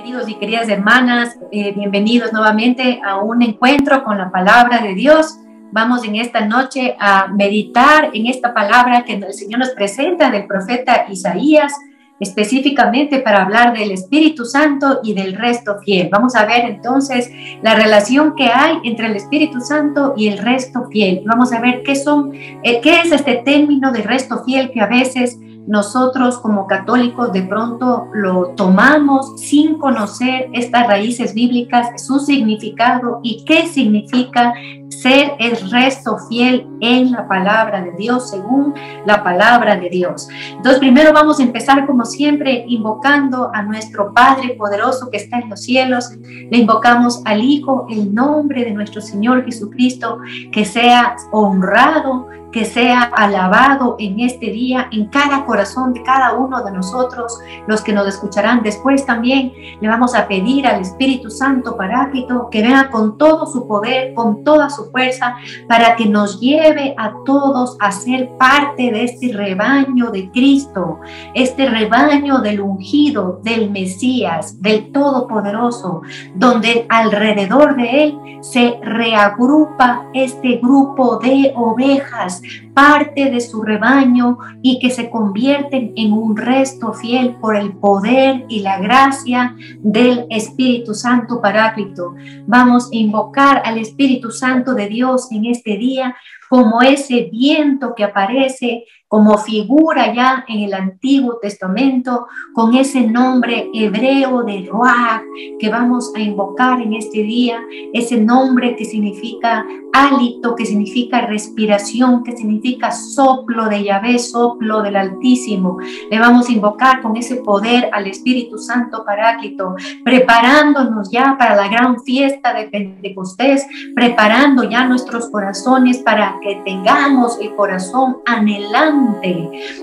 Queridos y queridas hermanas, bienvenidos nuevamente a un encuentro con la palabra de Dios. Vamos en esta noche a meditar en esta palabra que el Señor nos presenta del profeta Isaías, específicamente para hablar del Espíritu Santo y del resto fiel. Vamos a ver entonces la relación que hay entre el Espíritu Santo y el resto fiel. Vamos a ver qué es este término de resto fiel que a veces nosotros como católicos de pronto lo tomamos sin conocer estas raíces bíblicas, su significado y qué significa ser el resto fiel en la palabra de Dios, según la palabra de Dios. Entonces, primero vamos a empezar como siempre invocando a nuestro Padre poderoso que está en los cielos. Le invocamos al Hijo, el nombre de nuestro Señor Jesucristo, que sea honrado, que sea alabado en este día, en cada corazón de cada uno de nosotros, los que nos escucharán después también. Le vamos a pedir al Espíritu Santo Paráclito que venga con todo su poder, con toda su fuerza, para que nos lleve a todos a ser parte de este rebaño de Cristo, este rebaño del ungido, del Mesías, del Todopoderoso, donde alrededor de él se reagrupa este grupo de ovejas, parte de su rebaño, y que se convierten en un resto fiel por el poder y la gracia del Espíritu Santo Paráclito. Vamos a invocar al Espíritu Santo de Dios en este día como ese viento que aparece como figura ya en el Antiguo Testamento, con ese nombre hebreo de Ruach que vamos a invocar en este día, ese nombre que significa hálito, que significa respiración, que significa soplo de Yahvé, soplo del Altísimo. Le vamos a invocar con ese poder al Espíritu Santo Paráclito, preparándonos ya para la gran fiesta de Pentecostés, preparando ya nuestros corazones para que tengamos el corazón anhelante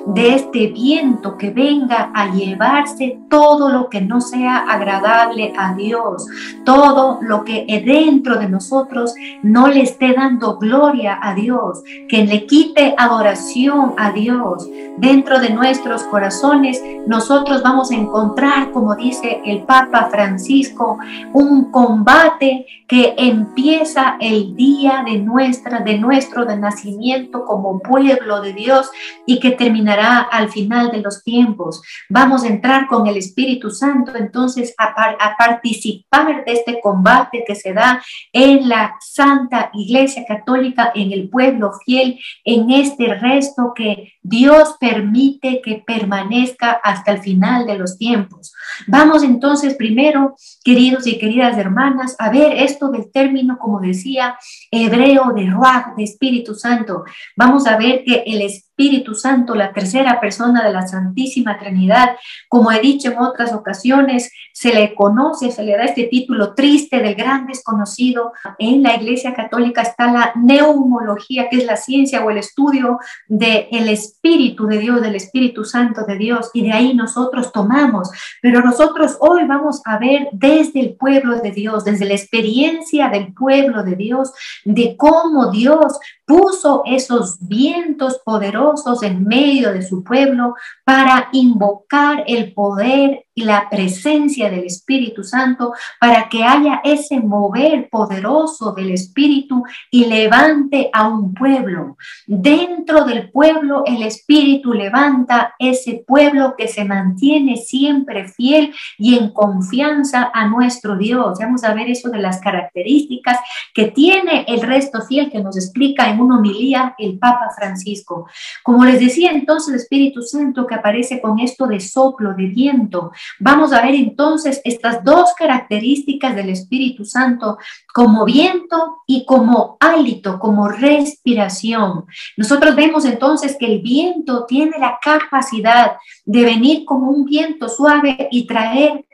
de este viento que venga a llevarse todo lo que no sea agradable a Dios, todo lo que dentro de nosotros no le esté dando gloria a Dios, que le quite adoración a Dios. Dentro de nuestros corazones nosotros vamos a encontrar, como dice el Papa Francisco, un combate que empieza el día de nuestro nacimiento como pueblo de Dios y que terminará al final de los tiempos. Vamos a entrar con el Espíritu Santo entonces a participar de este combate que se da en la Santa Iglesia Católica, en el pueblo fiel, en este resto que Dios permite que permanezca hasta el final de los tiempos. Vamos entonces primero, queridos y queridas hermanas, a ver esto del término, como decía, hebreo de Ruach, de Espíritu Santo. Vamos a ver que el Espíritu Santo, la tercera persona de la Santísima Trinidad, como he dicho en otras ocasiones, se le conoce, se le da este título triste del gran desconocido. En la Iglesia Católica está la neumología, que es la ciencia o el estudio del Espíritu de Dios, del Espíritu Santo de Dios, y de ahí nosotros tomamos. Pero nosotros hoy vamos a ver desde el pueblo de Dios, desde la experiencia del pueblo de Dios, de cómo Dios puso esos vientos poderosos en medio de su pueblo para invocar el poder y la presencia del Espíritu Santo, para que haya ese mover poderoso del Espíritu y levante a un pueblo. Dentro del pueblo el Espíritu levanta ese pueblo que se mantiene siempre fiel y en confianza a nuestro Dios. Vamos a ver eso de las características que tiene el resto fiel, que nos explica en una homilía el Papa Francisco. Como les decía entonces, el Espíritu Santo que aparece con esto de soplo, de viento. Vamos a ver entonces estas dos características del Espíritu Santo, como viento y como hálito, como respiración. Nosotros vemos entonces que el viento tiene la capacidad de venir como un viento suave y traer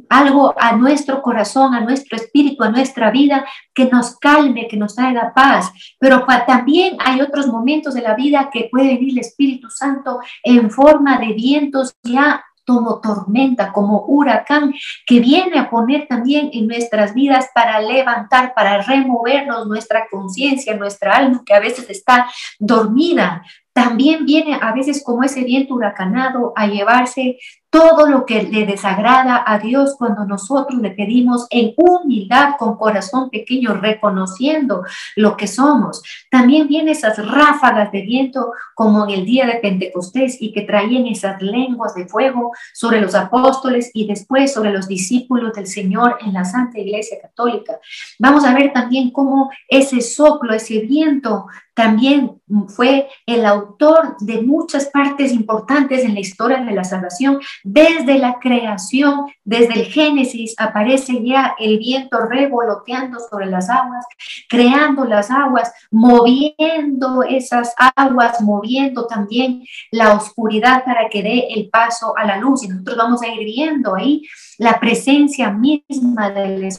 algo a nuestro corazón, a nuestro espíritu, a nuestra vida, que nos calme, que nos traiga paz. Pero también hay otros momentos de la vida que puede venir el Espíritu Santo en forma de vientos ya como tormenta, como huracán, que viene a poner también en nuestras vidas para levantar, para removernos nuestra conciencia, nuestra alma, que a veces está dormida. también viene a veces como ese viento huracanado a llevarse todo lo que le desagrada a Dios cuando nosotros le pedimos en humildad, con corazón pequeño, reconociendo lo que somos. También vienen esas ráfagas de viento como en el día de Pentecostés y que traían esas lenguas de fuego sobre los apóstoles y después sobre los discípulos del Señor en la Santa Iglesia Católica. Vamos a ver también cómo ese soplo, ese viento, también fue el autor de muchas partes importantes en la historia de la salvación. Desde la creación, desde el Génesis, aparece ya el viento revoloteando sobre las aguas, creando las aguas, moviendo esas aguas, moviendo también la oscuridad para que dé el paso a la luz. Y nosotros vamos a ir viendo ahí la presencia misma del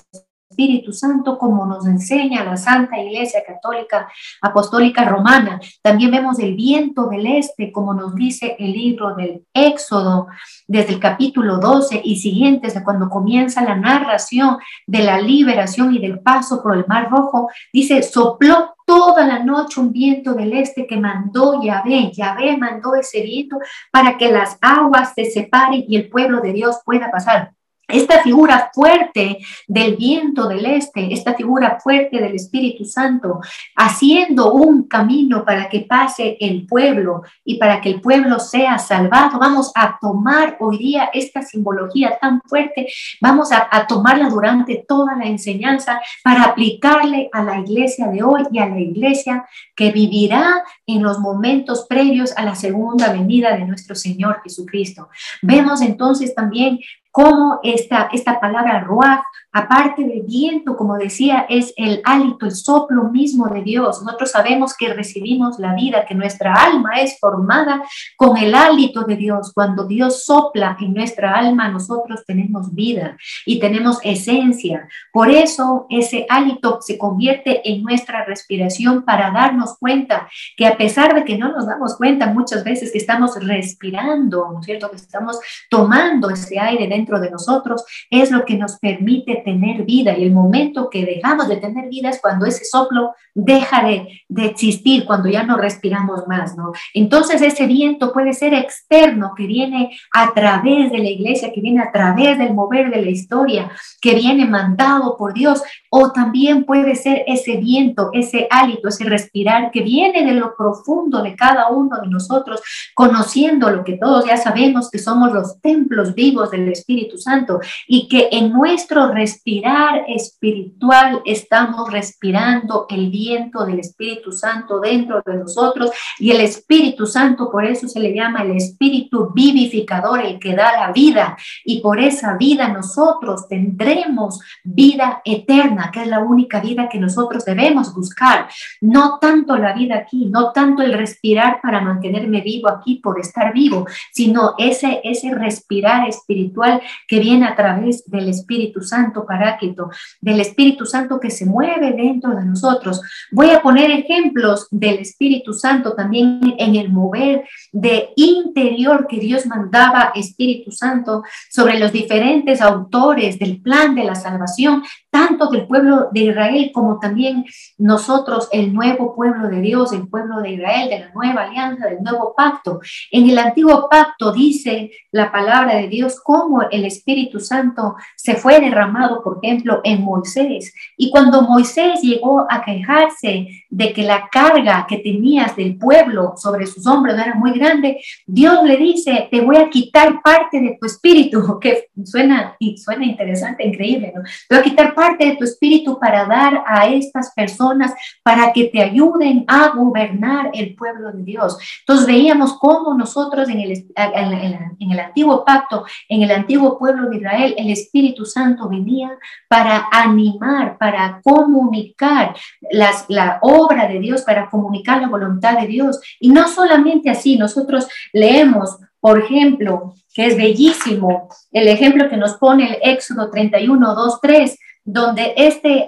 Espíritu Santo, como nos enseña la Santa Iglesia Católica Apostólica Romana. También vemos el viento del este, como nos dice el libro del Éxodo, desde el capítulo 12 y siguientes, de cuando comienza la narración de la liberación y del paso por el Mar Rojo. Dice, sopló toda la noche un viento del este que mandó Yahvé. Yahvé mandó ese viento para que las aguas se separen y el pueblo de Dios pueda pasar. Esta figura fuerte del viento del este, esta figura fuerte del Espíritu Santo, haciendo un camino para que pase el pueblo y para que el pueblo sea salvado. Vamos a tomar hoy día esta simbología tan fuerte, vamos a tomarla durante toda la enseñanza para aplicarle a la iglesia de hoy y a la iglesia que vivirá en los momentos previos a la segunda venida de nuestro Señor Jesucristo. Vemos entonces también cómo esta palabra ruaj, aparte del viento, como decía, es el hálito, el soplo mismo de Dios. Nosotros sabemos que recibimos la vida, que nuestra alma es formada con el hálito de Dios. Cuando Dios sopla en nuestra alma, nosotros tenemos vida y tenemos esencia. Por eso ese hálito se convierte en nuestra respiración para darnos cuenta que a pesar de que no nos damos cuenta muchas veces que estamos respirando, ¿no es cierto? Que estamos tomando ese aire dentro de nosotros, es lo que nos permite tener vida. Y el momento que dejamos de tener vida es cuando ese soplo deja de existir, cuando ya no respiramos más, ¿no? Entonces ese viento puede ser externo, que viene a través de la iglesia, que viene a través del mover de la historia, que viene mandado por Dios, o también puede ser ese viento, ese hálito, ese respirar que viene de lo profundo de cada uno de nosotros, conociendo lo que todos ya sabemos, que somos los templos vivos del Espíritu Santo y que en nuestro respirar espiritual estamos respirando el viento del Espíritu Santo dentro de nosotros, y el Espíritu Santo, por eso se le llama el Espíritu vivificador, el que da la vida, y por esa vida nosotros tendremos vida eterna, que es la única vida que nosotros debemos buscar. No tanto la vida aquí, no tanto el respirar para mantenerme vivo aquí por estar vivo, sino ese respirar espiritual que viene a través del Espíritu Santo Paráclito, del Espíritu Santo que se mueve dentro de nosotros. Voy a poner ejemplos del Espíritu Santo también en el mover de interior que Dios mandaba, Espíritu Santo, sobre los diferentes autores del plan de la salvación, tanto del pueblo de Israel como también nosotros, el nuevo pueblo de Dios, el pueblo de Israel, de la nueva alianza, del nuevo pacto. En el antiguo pacto dice la palabra de Dios cómo el Espíritu Santo se fue derramado, por ejemplo, en Moisés. Y cuando Moisés llegó a quejarse de que la carga que tenías del pueblo sobre sus hombros era muy grande, Dios le dice, te voy a quitar parte de tu espíritu, que suena interesante, increíble, ¿no? Te voy a quitar parte de tu espíritu para dar a estas personas, para que te ayuden a gobernar el pueblo de Dios. Entonces veíamos cómo nosotros en el antiguo pacto, en el antiguo pueblo de Israel, el Espíritu Santo venía para animar, para comunicar la obra de Dios, para comunicar la voluntad de Dios. Y no solamente así, nosotros leemos, por ejemplo, que es bellísimo, el ejemplo que nos pone el Éxodo 31, 2, 3, donde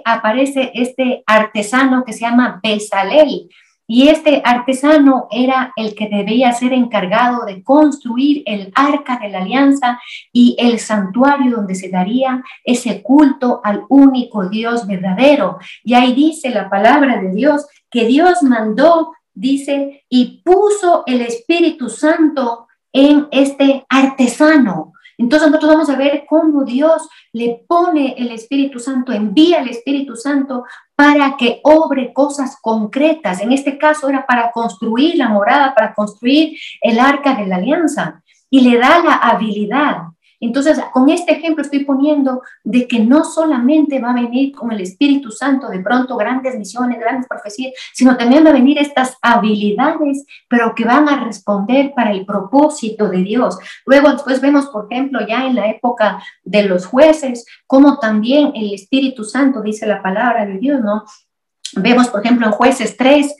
aparece este artesano que se llama Bezalel. Y este artesano era el que debía ser encargado de construir el arca de la alianza y el santuario donde se daría ese culto al único Dios verdadero. Y ahí dice la palabra de Dios que Dios mandó dice, y puso el Espíritu Santo en este artesano. Entonces nosotros vamos a ver cómo Dios le pone el Espíritu Santo, envía el Espíritu Santo para que obre cosas concretas. En este caso era para construir la morada, para construir el arca de la alianza, y le da la habilidad. Entonces, con este ejemplo estoy poniendo de que no solamente va a venir con el Espíritu Santo de pronto grandes misiones, grandes profecías, sino también va a venir estas habilidades, pero que van a responder para el propósito de Dios. Luego, después vemos, por ejemplo, ya en la época de los jueces, como también el Espíritu Santo, dice la palabra de Dios, ¿no? Vemos, por ejemplo, en Jueces 3,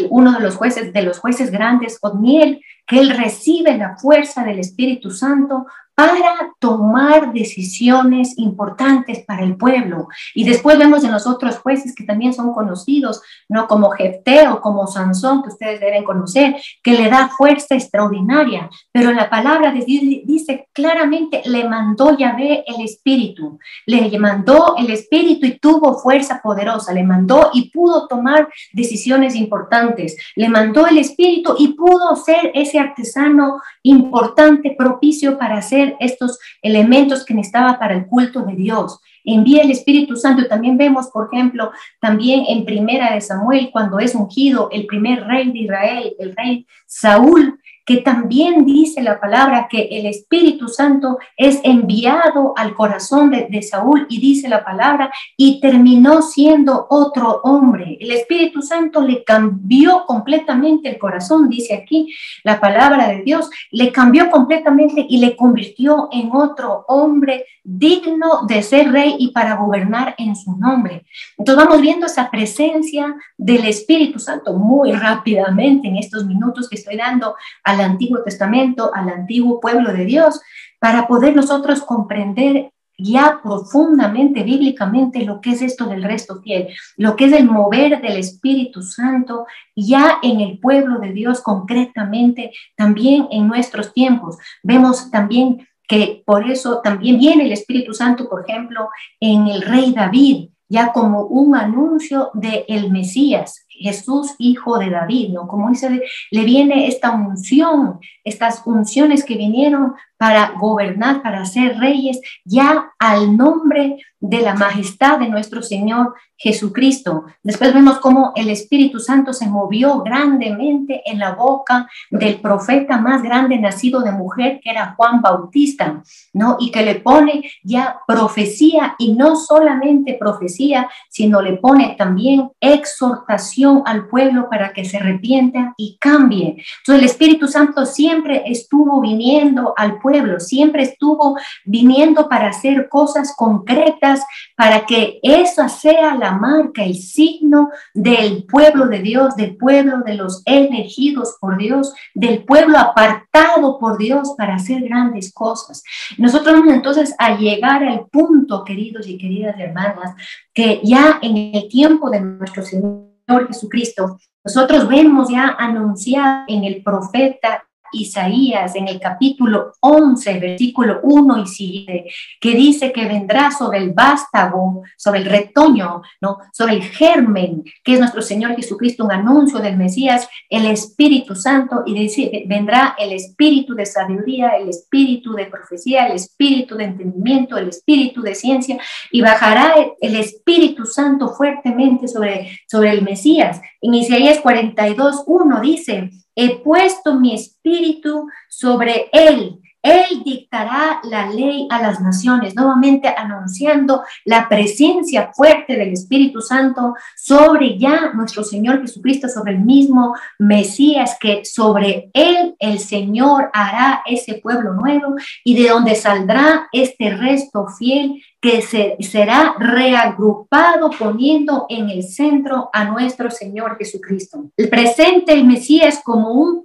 uno de los jueces grandes, Otniel, que él recibe la fuerza del Espíritu Santo para tomar decisiones importantes para el pueblo. Y después vemos en los otros jueces que también son conocidos, ¿no? Como Jefté o como Sansón, que ustedes deben conocer, que le da fuerza extraordinaria. Pero la palabra de Dios dice claramente, le mandó Yahvé el Espíritu. Le mandó el Espíritu y tuvo fuerza poderosa. Le mandó y pudo tomar decisiones importantes. Le mandó el Espíritu y pudo ser ese artesano importante, propicio para hacer estos elementos que necesitaba para el culto de Dios. Envía el Espíritu Santo. También vemos, por ejemplo, también en Primera de Samuel, cuando es ungido el primer rey de Israel, el rey Saúl, que también dice la palabra que el Espíritu Santo es enviado al corazón de Saúl, y dice la palabra, y terminó siendo otro hombre. El Espíritu Santo le cambió completamente el corazón, dice aquí la palabra de Dios, le cambió completamente y le convirtió en otro hombre digno de ser rey y para gobernar en su nombre. Entonces vamos viendo esa presencia del Espíritu Santo muy rápidamente en estos minutos que estoy dando al Antiguo Testamento, al antiguo pueblo de Dios, para poder nosotros comprender ya profundamente, bíblicamente, lo que es esto del resto fiel, lo que es el mover del Espíritu Santo ya en el pueblo de Dios concretamente, también en nuestros tiempos. Vemos también que por eso también viene el Espíritu Santo, por ejemplo, en el rey David, ya como un anuncio del Mesías, Jesús, hijo de David, ¿no? Como dice, le viene esta unción, estas unciones que vinieron para gobernar, para ser reyes, ya al nombre de la majestad de nuestro Señor Jesucristo. Después vemos cómo el Espíritu Santo se movió grandemente en la boca del profeta más grande nacido de mujer, que era Juan Bautista, ¿no? Y que le pone ya profecía, y no solamente profecía, sino le pone también exhortación al pueblo para que se arrepienta y cambie. Entonces el Espíritu Santo siempre estuvo viniendo al pueblo, siempre estuvo viniendo para hacer cosas concretas, para que esa sea la marca, el signo del pueblo de Dios, del pueblo de los elegidos por Dios, del pueblo apartado por Dios para hacer grandes cosas. Nosotros vamos entonces a llegar al punto, queridos y queridas hermanas, que ya en el tiempo de nuestro Señor Jesucristo, nosotros vemos ya anunciado en el profeta Isaías, en el capítulo 11, versículo 1 y siguiente, que dice que vendrá sobre el vástago, sobre el retoño, ¿no? Sobre el germen, que es nuestro Señor Jesucristo, un anuncio del Mesías, el Espíritu Santo, y dice, vendrá el Espíritu de sabiduría, el Espíritu de profecía, el Espíritu de entendimiento, el Espíritu de ciencia, y bajará el Espíritu Santo fuertemente sobre el Mesías. En Isaías 42, 1 dice, he puesto mi espíritu sobre él. Él dictará la ley a las naciones, nuevamente anunciando la presencia fuerte del Espíritu Santo sobre ya nuestro Señor Jesucristo, sobre el mismo Mesías, que sobre él el Señor hará ese pueblo nuevo, y de donde saldrá este resto fiel que será reagrupado poniendo en el centro a nuestro Señor Jesucristo. El presente el Mesías como un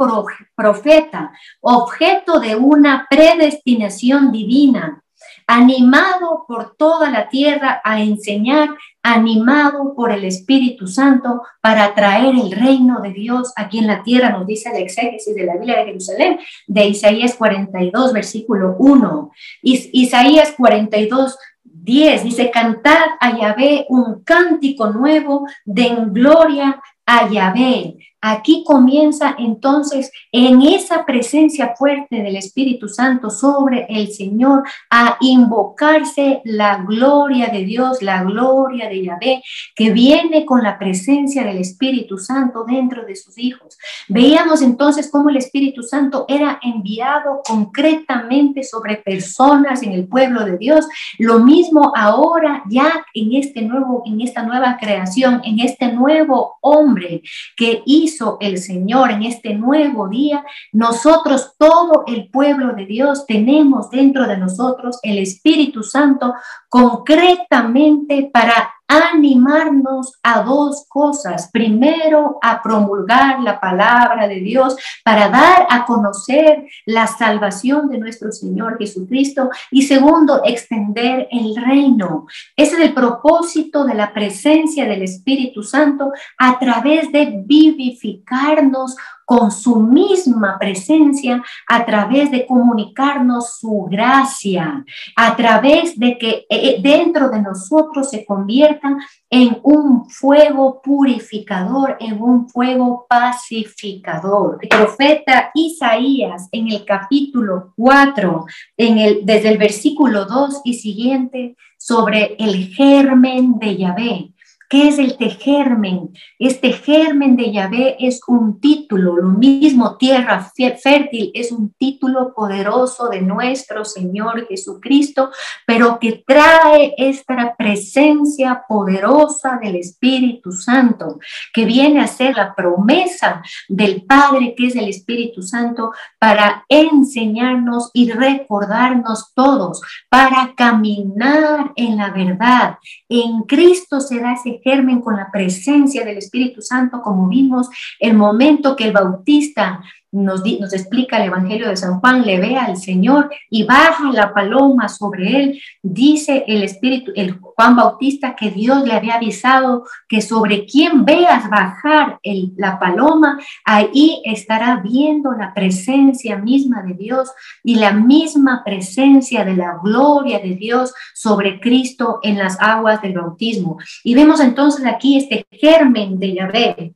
profeta, objeto de una predestinación divina, animado por toda la tierra a enseñar, animado por el Espíritu Santo para traer el reino de Dios aquí en la tierra, nos dice el exégesis de la Biblia de Jerusalén, de Isaías 42, versículo 1. Isaías 42, 10 dice, cantad a Yahvé un cántico nuevo, den gloria a Yahvé. Aquí comienza entonces en esa presencia fuerte del Espíritu Santo sobre el Señor a invocarse la gloria de Dios, la gloria de Yahvé, que viene con la presencia del Espíritu Santo dentro de sus hijos. Veíamos entonces cómo el Espíritu Santo era enviado concretamente sobre personas en el pueblo de Dios. Lo mismo ahora ya en esta nueva creación, en este nuevo hombre que hizo el Señor en este nuevo día, nosotros, todo el pueblo de Dios, tenemos dentro de nosotros el Espíritu Santo concretamente para animarnos a dos cosas. Primero, a promulgar la palabra de Dios para dar a conocer la salvación de nuestro Señor Jesucristo. Y segundo, extender el reino. Ese es el propósito de la presencia del Espíritu Santo a través de vivificarnos con su misma presencia, a través de comunicarnos su gracia, a través de que dentro de nosotros se conviertan en un fuego purificador, en un fuego pacificador. El profeta Isaías en el capítulo 4, desde el versículo 2 y siguiente, sobre el germen de Yahvé. ¿Qué es este germen? Este germen de Yahvé es un título, lo mismo tierra fértil es un título poderoso de nuestro Señor Jesucristo, pero que trae esta presencia poderosa del Espíritu Santo, que viene a ser la promesa del Padre, que es el Espíritu Santo, para enseñarnos y recordarnos todos, para caminar en la verdad. En Cristo se da ese germen con la presencia del Espíritu Santo, como vimos el momento que el Bautista nos explica el Evangelio de San Juan, le ve al Señor y baja la paloma sobre él. Dice el Juan Bautista que Dios le había avisado que sobre quien veas bajar la paloma, ahí estará viendo la presencia misma de Dios y la misma presencia de la gloria de Dios sobre Cristo en las aguas del bautismo. Y vemos entonces aquí este germen de Yahvé.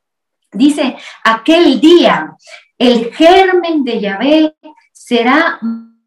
Dice, aquel día el germen de Yahvé será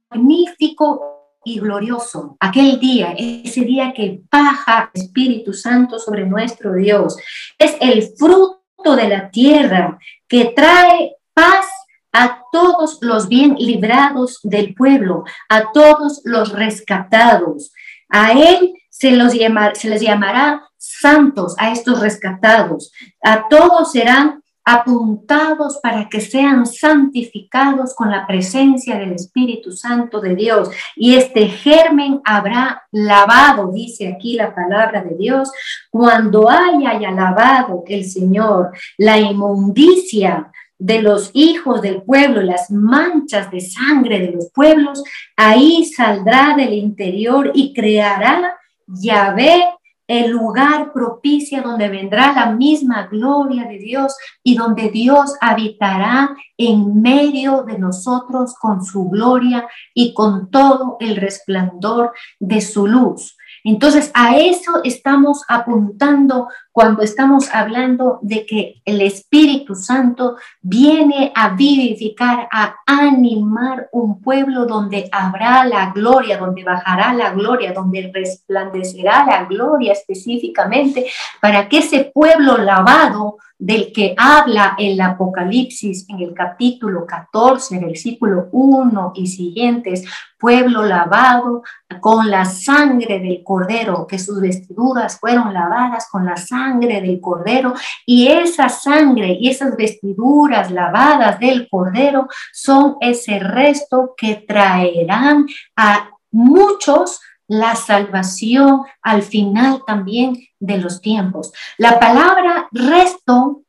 magnífico y glorioso. Aquel día, ese día que baja el Espíritu Santo sobre nuestro Dios, es el fruto de la tierra que trae paz a todos los bien librados del pueblo, a todos los rescatados. A él se les llamará santos, a estos rescatados. A todos serán apuntados para que sean santificados con la presencia del Espíritu Santo de Dios. Y este germen habrá lavado, dice aquí la palabra de Dios, cuando haya lavado el Señor la inmundicia de los hijos del pueblo, las manchas de sangre de los pueblos, ahí saldrá del interior y creará Yahvé el lugar propicio donde vendrá la misma gloria de Dios y donde Dios habitará en medio de nosotros con su gloria y con todo el resplandor de su luz. Entonces, a eso estamos apuntando cuando estamos hablando de que el Espíritu Santo viene a vivificar, a animar un pueblo donde habrá la gloria, donde bajará la gloria, donde resplandecerá la gloria específicamente, para que ese pueblo lavado del que habla el Apocalipsis en el capítulo 14, versículo 1 y siguientes, pueblo lavado con la sangre del Cordero, que sus vestiduras fueron lavadas con la sangre del Cordero, y esa sangre y esas vestiduras lavadas del Cordero son ese resto que traerán a muchos la salvación al final también de los tiempos. La palabra resto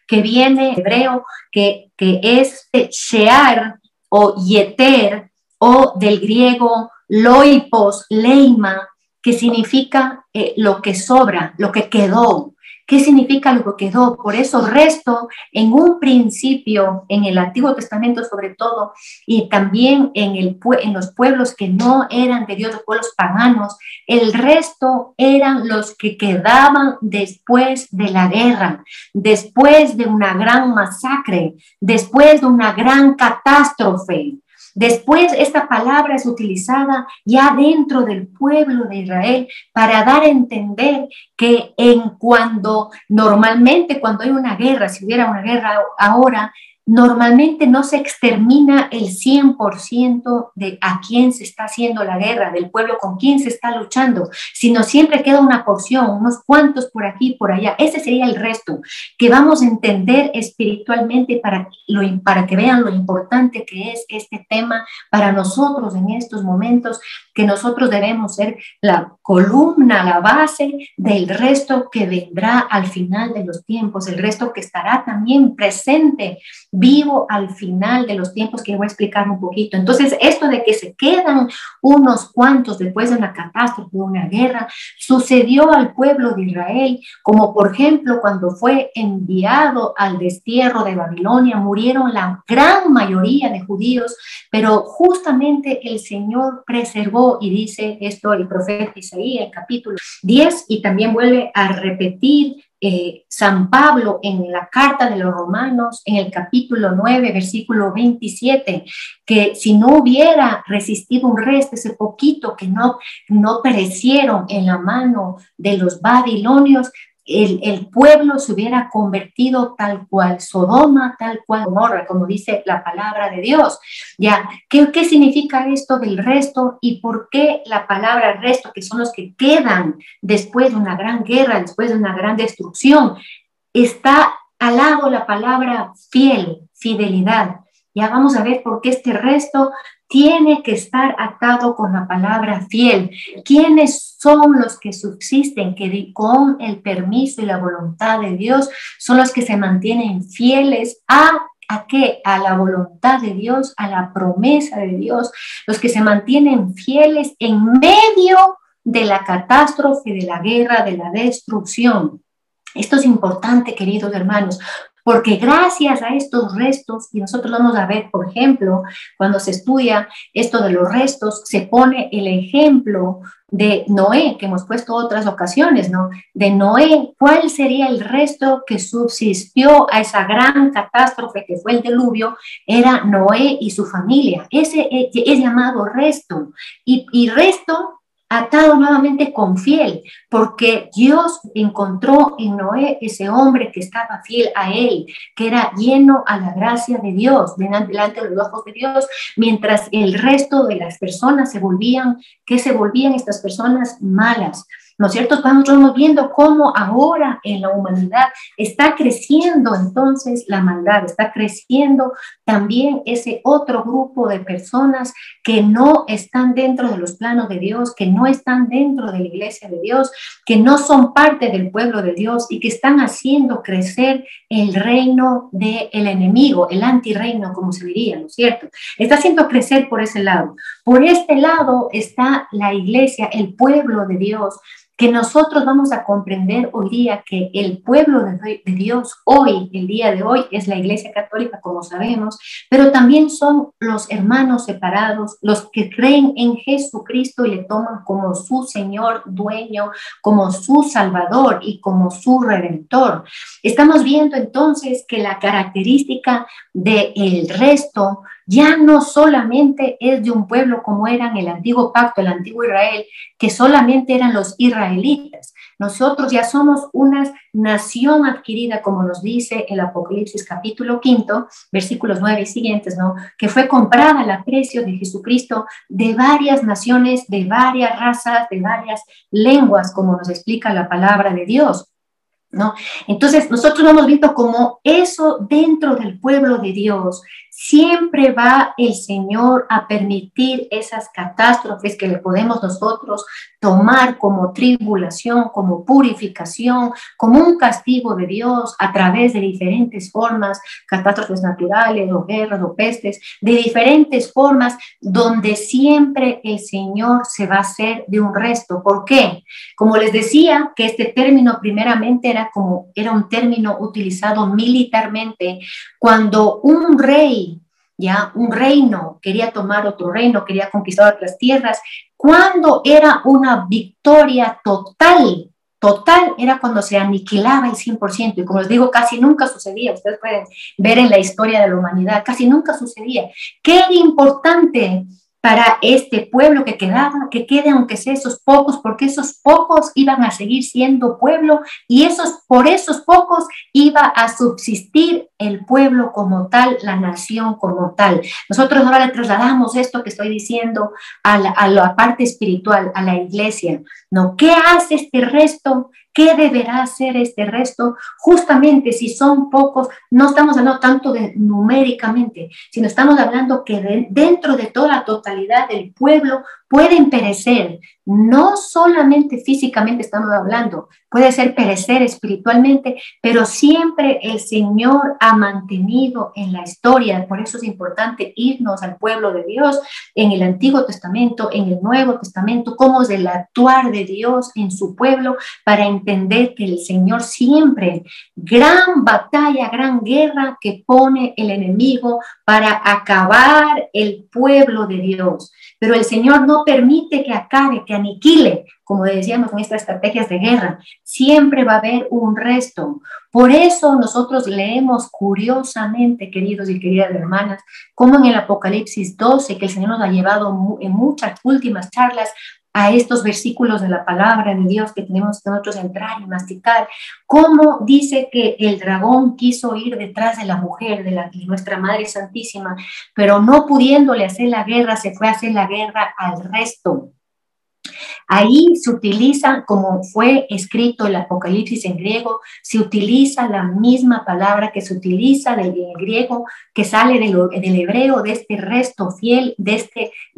que viene hebreo, que es shear o yeter, o del griego loipos, leima, que significa lo que sobra, lo que ¿Qué significa lo que quedó? Por eso resto en un principio, en el Antiguo Testamento sobre todo, y también en los pueblos que no eran de Dios, los pueblos paganos, el resto eran los que quedaban después de la guerra, después de una gran masacre, después de una gran catástrofe. Después esta palabra es utilizada ya dentro del pueblo de Israel para dar a entender que normalmente cuando hay una guerra, si hubiera una guerra ahora, normalmente no se extermina el 100% de a quién se está haciendo la guerra, del pueblo con quién se está luchando, sino siempre queda una porción, unos cuantos por aquí y por allá. Ese sería el resto que vamos a entender espiritualmente para que vean lo importante que es este tema para nosotros en estos momentos, que nosotros debemos ser la columna, la base del resto que vendrá al final de los tiempos, el resto que estará también presente, vivo al final de los tiempos, que voy a explicar un poquito. Entonces, esto de que se quedan unos cuantos después de una catástrofe, de una guerra, sucedió al pueblo de Israel, como por ejemplo cuando fue enviado al destierro de Babilonia, murieron la gran mayoría de judíos, pero justamente el Señor preservó, y dice esto el profeta Isaías, el capítulo 10, y también vuelve a repetir San Pablo en la carta de los Romanos, en el capítulo 9, versículo 27, que si no hubiera resistido un resto, ese poquito que no perecieron en la mano de los babilonios, el pueblo se hubiera convertido tal cual Sodoma, tal cual Gomorra, como dice la palabra de Dios. Ya, ¿qué significa esto del resto y por qué la palabra resto, que son los que quedan después de una gran guerra, después de una gran destrucción, está al lado la palabra fiel, fidelidad? Ya vamos a ver por qué este resto tiene que estar atado con la palabra fiel. ¿Quiénes son los que subsisten, que con el permiso y la voluntad de Dios son los que se mantienen fieles ¿a qué? A la voluntad de Dios, a la promesa de Dios, los que se mantienen fieles en medio de la catástrofe, de la guerra, de la destrucción? Esto es importante, queridos hermanos, porque gracias a estos restos, y nosotros vamos a ver, por ejemplo, cuando se estudia esto de los restos, se pone el ejemplo de Noé, que hemos puesto otras ocasiones, ¿no? De Noé, ¿cuál sería el resto que subsistió a esa gran catástrofe que fue el diluvio? Era Noé y su familia. Ese es llamado resto. Y resto atado nuevamente con fiel, porque Dios encontró en Noé ese hombre que estaba fiel a él, que era lleno a la gracia de Dios, delante de los ojos de Dios, mientras el resto de las personas se volvían estas personas malas. ¿No es cierto? Estamos viendo cómo ahora en la humanidad está creciendo entonces la maldad, está creciendo también ese otro grupo de personas que no están dentro de los planos de Dios, que no están dentro de la iglesia de Dios, que no son parte del pueblo de Dios y que están haciendo crecer el reino del enemigo, el antirreino, como se diría, ¿no es cierto? Está haciendo crecer por ese lado. Por este lado está la iglesia, el pueblo de Dios, que nosotros vamos a comprender hoy día que el pueblo de Dios hoy, el día de hoy, es la Iglesia Católica, como sabemos, pero también son los hermanos separados, los que creen en Jesucristo y le toman como su Señor, dueño, como su Salvador y como su Redentor. Estamos viendo entonces que la característica del resto ya no solamente es de un pueblo como era en el antiguo pacto, el antiguo Israel, que solamente eran los israelitas. Nosotros ya somos una nación adquirida, como nos dice el Apocalipsis capítulo 5, versículos 9 y siguientes, ¿no? Que fue comprada al precio de Jesucristo de varias naciones, de varias razas, de varias lenguas, como nos explica la palabra de Dios, ¿no? Entonces, nosotros hemos visto como eso dentro del pueblo de Dios siempre va el Señor a permitir esas catástrofes que le podemos nosotros tomar como tribulación, como purificación, como un castigo de Dios a través de diferentes formas, catástrofes naturales o guerras o pestes, de diferentes formas, donde siempre el Señor se va a hacer de un resto. ¿Por qué? Como les decía, que este término primeramente era un término utilizado militarmente cuando un rey, ya un reino quería tomar otro reino, quería conquistar otras tierras, cuando era una victoria total, total era cuando se aniquilaba el 100%, y como les digo, casi nunca sucedía. Ustedes pueden ver en la historia de la humanidad, casi nunca sucedía. Qué importante para este pueblo que quedaba, que quede aunque sea esos pocos, porque esos pocos iban a seguir siendo pueblo, y por esos pocos iba a subsistir el pueblo como tal, la nación como tal. Nosotros ahora le trasladamos esto que estoy diciendo a la parte espiritual, a la iglesia, ¿no? ¿Qué hace este resto? ¿Qué deberá hacer este resto? Justamente si son pocos, no estamos hablando tanto de numéricamente, sino estamos hablando que dentro de toda la totalidad del pueblo pueden perecer. No solamente físicamente estamos hablando, puede ser perecer espiritualmente, pero siempre el Señor ha mantenido en la historia. Por eso es importante irnos al pueblo de Dios en el Antiguo Testamento, en el Nuevo Testamento, cómo es el actuar de Dios en su pueblo, para entender que el Señor siempre, gran batalla, gran guerra que pone el enemigo para acabar el pueblo de Dios. Pero el Señor no permite que acabe, que aniquile, como decíamos en estas estrategias de guerra. Siempre va a haber un resto. Por eso nosotros leemos curiosamente, queridos y queridas hermanas, como en el Apocalipsis 12, que el Señor nos ha llevado en muchas últimas charlas a estos versículos de la palabra de Dios que tenemos que nosotros entrar y masticar, cómo dice que el dragón quiso ir detrás de la mujer, de nuestra Madre Santísima, pero no pudiéndole hacer la guerra, se fue a hacer la guerra al resto. Ahí se utiliza, como fue escrito el Apocalipsis en griego, se utiliza la misma palabra que se utiliza del griego, que sale del hebreo, de este resto fiel, de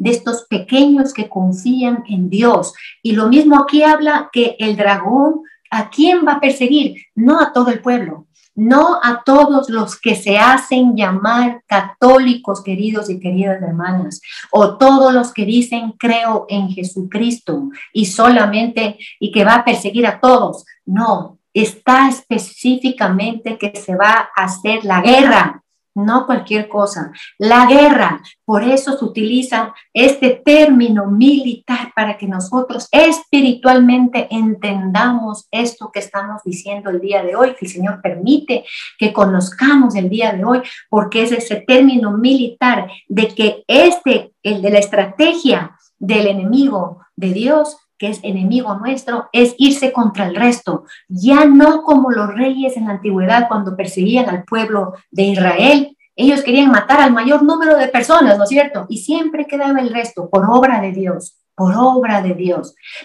estos pequeños que confían en Dios. Y lo mismo aquí habla que el dragón, ¿a quién va a perseguir? No a todo el pueblo, no a todos los que se hacen llamar católicos, queridos y queridas hermanas, o todos los que dicen creo en Jesucristo y solamente, y que va a perseguir a todos. No, está específicamente que se va a hacer la guerra, no cualquier cosa, la guerra. Por eso se utiliza este término militar, para que nosotros espiritualmente entendamos esto que estamos diciendo el día de hoy, que el Señor permite que conozcamos el día de hoy, porque es ese término militar de que el de la estrategia del enemigo de Dios, que es enemigo nuestro, es irse contra el resto, ya no como los reyes en la antigüedad cuando perseguían al pueblo de Israel. Ellos querían matar al mayor número de personas, ¿no es cierto? Y siempre quedaba el resto por obra de Dios,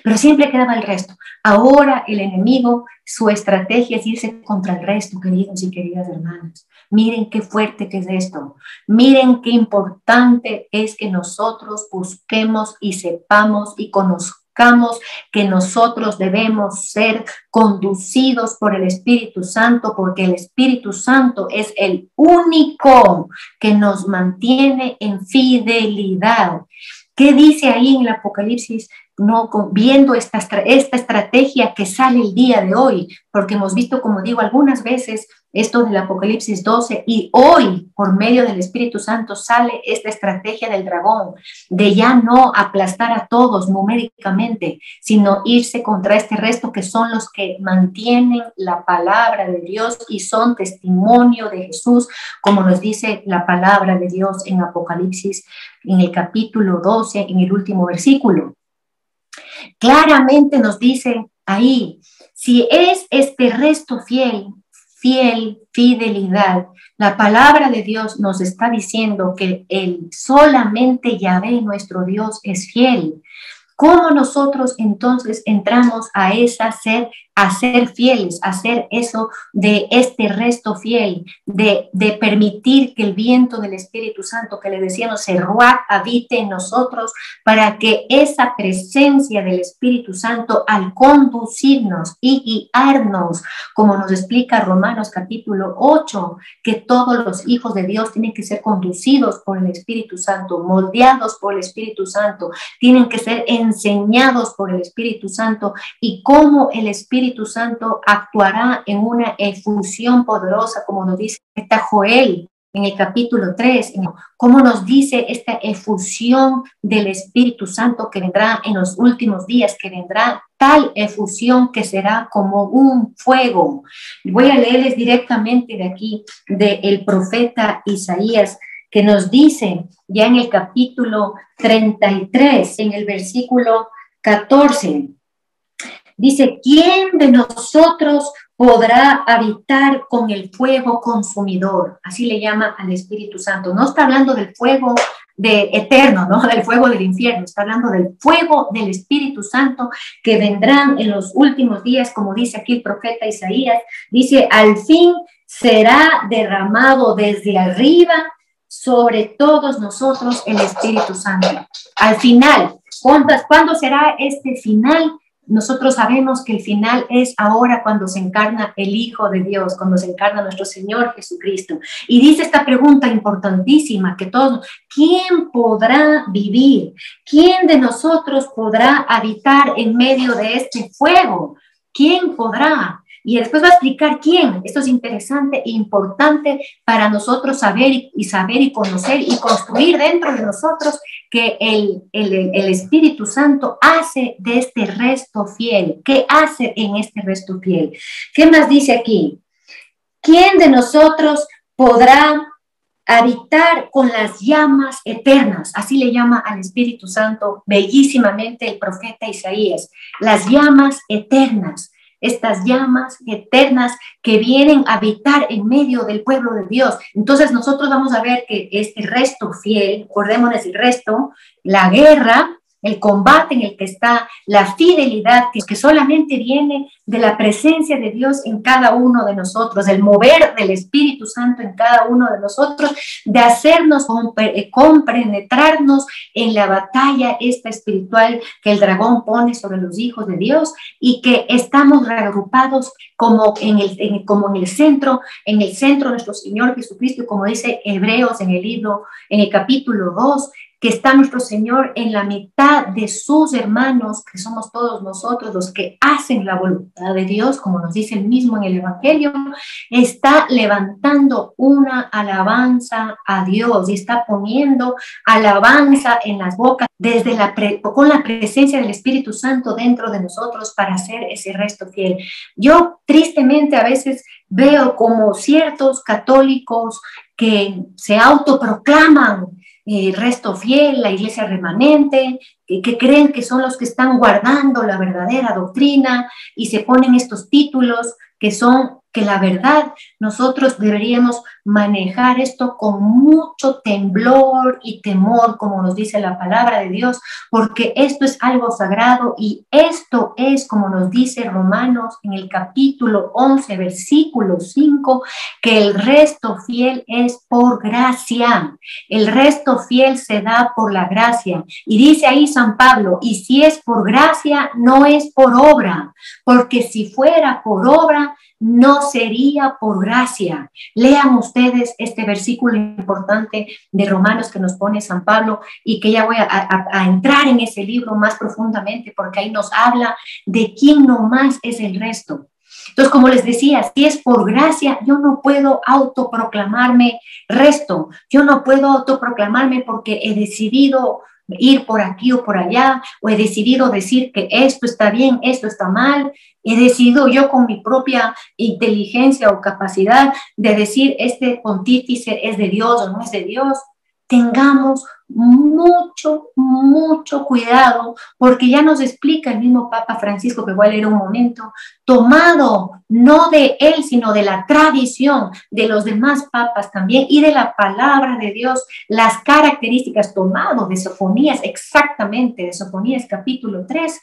pero siempre quedaba el resto. Ahora el enemigo, su estrategia es irse contra el resto, queridos y queridas hermanas. Miren qué fuerte que es esto. Miren qué importante es que nosotros busquemos y sepamos y conozcamos que nosotros debemos ser conducidos por el Espíritu Santo, porque el Espíritu Santo es el único que nos mantiene en fidelidad. ¿Qué dice ahí en el Apocalipsis? No, viendo esta estrategia que sale el día de hoy, porque hemos visto, como digo, algunas veces esto del Apocalipsis 12, y hoy, por medio del Espíritu Santo, sale esta estrategia del dragón, de ya no aplastar a todos numéricamente, sino irse contra este resto, que son los que mantienen la palabra de Dios y son testimonio de Jesús, como nos dice la palabra de Dios en Apocalipsis, en el capítulo 12, en el último versículo. Claramente nos dice ahí, si es este resto fidelidad, la palabra de Dios nos está diciendo que solamente Yahvé, nuestro Dios, es fiel. ¿Cómo nosotros entonces entramos a a ser fieles, a hacer eso de este resto fiel, de permitir que el viento del Espíritu Santo, que le decíamos, el Ruach, habite en nosotros, para que esa presencia del Espíritu Santo, al conducirnos y guiarnos, como nos explica Romanos capítulo 8, que todos los hijos de Dios tienen que ser conducidos por el Espíritu Santo, moldeados por el Espíritu Santo, tienen que ser enseñados por el Espíritu Santo, y cómo el Espíritu Santo actuará en una efusión poderosa, como nos dice Joel en el capítulo 3, cómo nos dice esta efusión del Espíritu Santo que vendrá en los últimos días, que vendrá tal efusión que será como un fuego. Voy a leerles directamente de aquí, del profeta Isaías, que nos dice ya en el capítulo 33, en el versículo 14, dice, ¿quién de nosotros podrá habitar con el fuego consumidor? Así le llama al Espíritu Santo. No está hablando del fuego eterno, ¿no? Del fuego del infierno. Está hablando del fuego del Espíritu Santo que vendrán en los últimos días, como dice aquí el profeta Isaías. Dice, al fin será derramado desde arriba sobre todos nosotros el Espíritu Santo. Al final, ¿cuándo será este final? Nosotros sabemos que el final es ahora, cuando se encarna el Hijo de Dios, cuando se encarna nuestro Señor Jesucristo. Y dice esta pregunta importantísima que todos, ¿quién podrá vivir? ¿Quién de nosotros podrá habitar en medio de este fuego? ¿Quién podrá? Y después va a explicar quién. Esto es interesante e importante para nosotros saber y conocer y construir dentro de nosotros que el Espíritu Santo hace de este resto fiel. ¿Qué hace en este resto fiel? ¿Qué más dice aquí? ¿Quién de nosotros podrá habitar con las llamas eternas? Así le llama al Espíritu Santo bellísimamente el profeta Isaías. Las llamas eternas. Estas llamas eternas que vienen a habitar en medio del pueblo de Dios. Entonces nosotros vamos a ver que este resto fiel, acordémonos el resto, la guerra, el combate en el que está, la fidelidad que solamente viene de la presencia de Dios en cada uno de nosotros, el mover del Espíritu Santo en cada uno de nosotros, de hacernos compenetrarnos en la batalla esta espiritual que el dragón pone sobre los hijos de Dios, y que estamos reagrupados como en el centro de nuestro Señor Jesucristo, como dice Hebreos en el libro, en el capítulo 2, que está nuestro Señor en la mitad de sus hermanos, que somos todos nosotros los que hacen la voluntad de Dios, como nos dice el mismo en el Evangelio, está levantando una alabanza a Dios y está poniendo alabanza en las bocas con la presencia del Espíritu Santo dentro de nosotros para hacer ese resto fiel. Yo tristemente a veces veo como ciertos católicos que se autoproclaman resto fiel, la iglesia remanente, que creen que son los que están guardando la verdadera doctrina y se ponen estos títulos que la verdad nosotros deberíamos manejar esto con mucho temblor y temor, como nos dice la palabra de Dios, porque esto es algo sagrado y esto es, como nos dice Romanos en el capítulo 11, versículo 5, que el resto fiel es por gracia. El resto fiel se da por la gracia. Y dice ahí San Pablo, y si es por gracia, no es por obra, porque si fuera por obra, no sería por gracia. Lean ustedes este versículo importante de Romanos que nos pone San Pablo, y que ya voy a entrar en ese libro más profundamente, porque ahí nos habla de quién nomás es el resto. Entonces, como les decía, si es por gracia, yo no puedo autoproclamarme resto, yo no puedo autoproclamarme porque he decidido ir por aquí o por allá, o he decidido decir que esto está bien, esto está mal, he decidido yo con mi propia inteligencia o capacidad de decir este pontífice es de Dios o no es de Dios. Tengamos mucho, mucho cuidado, porque ya nos explica el mismo Papa Francisco, que voy a leer un momento, tomado no de él, sino de la tradición de los demás papas también y de la palabra de Dios, las características tomado de Sofonías, exactamente de Sofonías capítulo 3,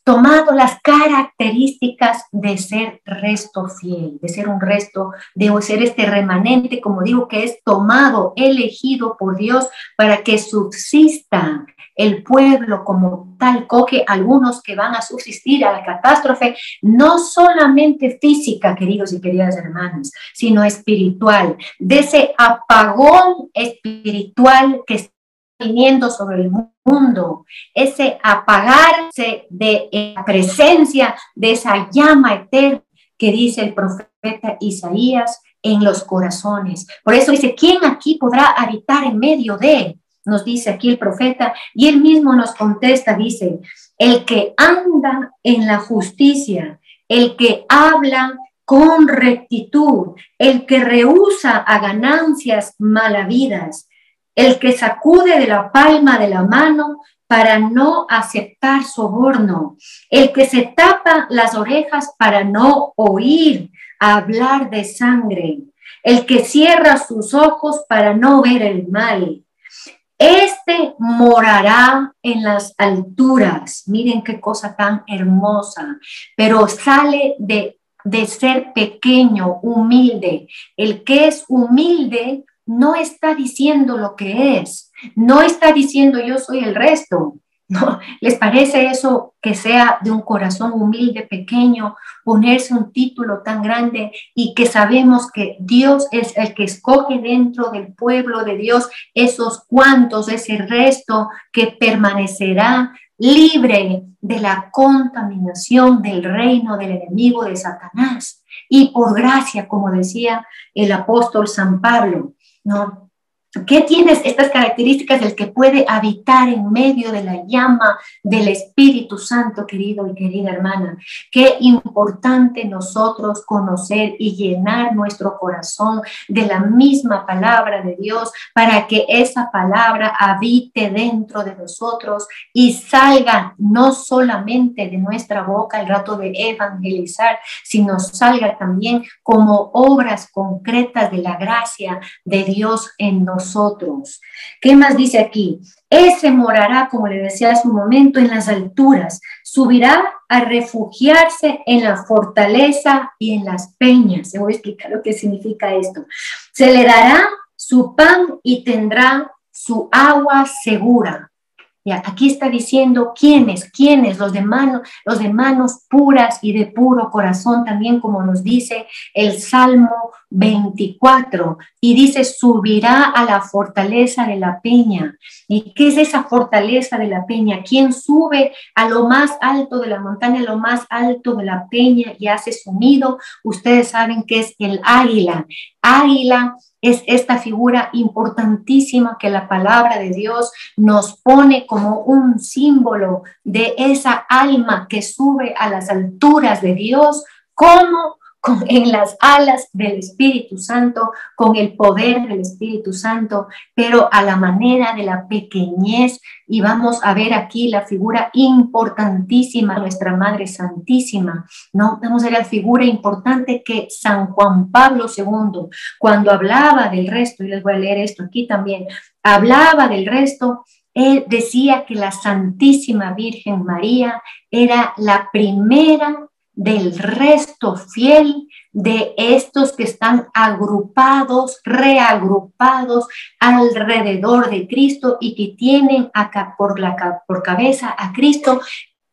tomado las características de ser resto fiel, de ser un resto, de ser este remanente, como digo, que es tomado, elegido por Dios para que subsista el pueblo como tal. Coge algunos que van a subsistir a la catástrofe, no solamente física, queridos y queridas hermanas, sino espiritual, de ese apagón espiritual que está viniendo sobre el mundo, ese apagarse de la presencia de esa llama eterna que dice el profeta Isaías en los corazones. Por eso dice, ¿quién aquí podrá habitar en medio de? Nos dice aquí el profeta, y él mismo nos contesta, dice, el que anda en la justicia, el que habla con rectitud, el que rehúsa a ganancias malavidas, el que sacude de la palma de la mano para no aceptar soborno, el que se tapa las orejas para no oír hablar de sangre, el que cierra sus ojos para no ver el mal. Este morará en las alturas. Miren qué cosa tan hermosa, pero sale de ser pequeño, humilde. El que es humilde no está diciendo lo que es, no está diciendo yo soy el resto. ¿No? ¿Les parece eso que sea de un corazón humilde, pequeño, ponerse un título tan grande y que sabemos que Dios es el que escoge dentro del pueblo de Dios esos cuantos, ese resto que permanecerá libre de la contaminación del reino del enemigo de Satanás? Y por gracia, como decía el apóstol San Pablo, ¿no? ¿Qué tienes estas características del que puede habitar en medio de la llama del Espíritu Santo, querido y querida hermana? Qué importante nosotros conocer y llenar nuestro corazón de la misma palabra de Dios para que esa palabra habite dentro de nosotros y salga no solamente de nuestra boca el rato de evangelizar, sino salga también como obras concretas de la gracia de Dios en nosotros. ¿Qué más dice aquí? Ese morará, como le decía hace un momento, en las alturas, subirá a refugiarse en la fortaleza y en las peñas. Se voy a explicar lo que significa esto. Se le dará su pan y tendrá su agua segura. Ya, aquí está diciendo quiénes, los de manos puras y de puro corazón, también como nos dice el Salmo 24, y dice, subirá a la fortaleza de la peña. ¿Y qué es esa fortaleza de la peña? ¿Quién sube a lo más alto de la montaña, a lo más alto de la peña y hace su nido? Ustedes saben que es el águila. Águila es esta figura importantísima que la palabra de Dios nos pone como un símbolo de esa alma que sube a las alturas de Dios, como en las alas del Espíritu Santo, con el poder del Espíritu Santo, pero a la manera de la pequeñez. Y vamos a ver aquí la figura importantísima, nuestra Madre Santísima, ¿no? Vamos a ver la figura importante que San Juan Pablo II, cuando hablaba del resto, y les voy a leer esto aquí también, hablaba del resto. Él decía que la Santísima Virgen María era la primera del resto fiel de estos que están agrupados, reagrupados alrededor de Cristo y que tienen acá por cabeza a Cristo,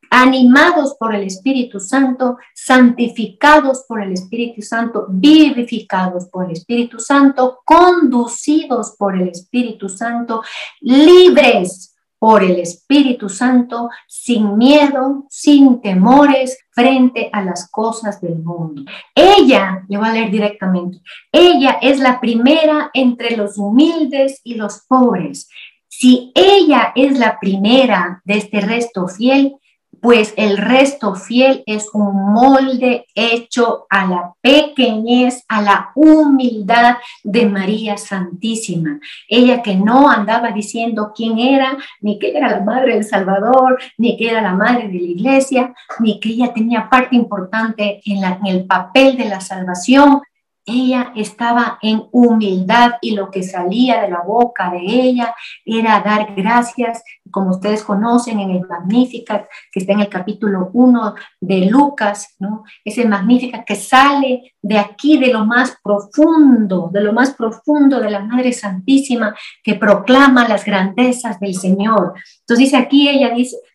animados por el Espíritu Santo, santificados por el Espíritu Santo, vivificados por el Espíritu Santo, conducidos por el Espíritu Santo, libres por el Espíritu Santo, sin miedo, sin temores, frente a las cosas del mundo. Ella, le voy a leer directamente, ella es la primera entre los humildes y los pobres. Si ella es la primera de este resto fiel, pues el resto fiel es un molde hecho a la pequeñez, a la humildad de María Santísima. Ella que no andaba diciendo quién era, ni que era la madre del Salvador, ni que era la madre de la iglesia, ni que ella tenía parte importante en el papel de la salvación. Ella estaba en humildad y lo que salía de la boca de ella era dar gracias como ustedes conocen, en el Magnificat, que está en el capítulo 1 de Lucas, ¿no? Ese Magnificat que sale de aquí, de lo más profundo, de la Madre Santísima, que proclama las grandezas del Señor. Entonces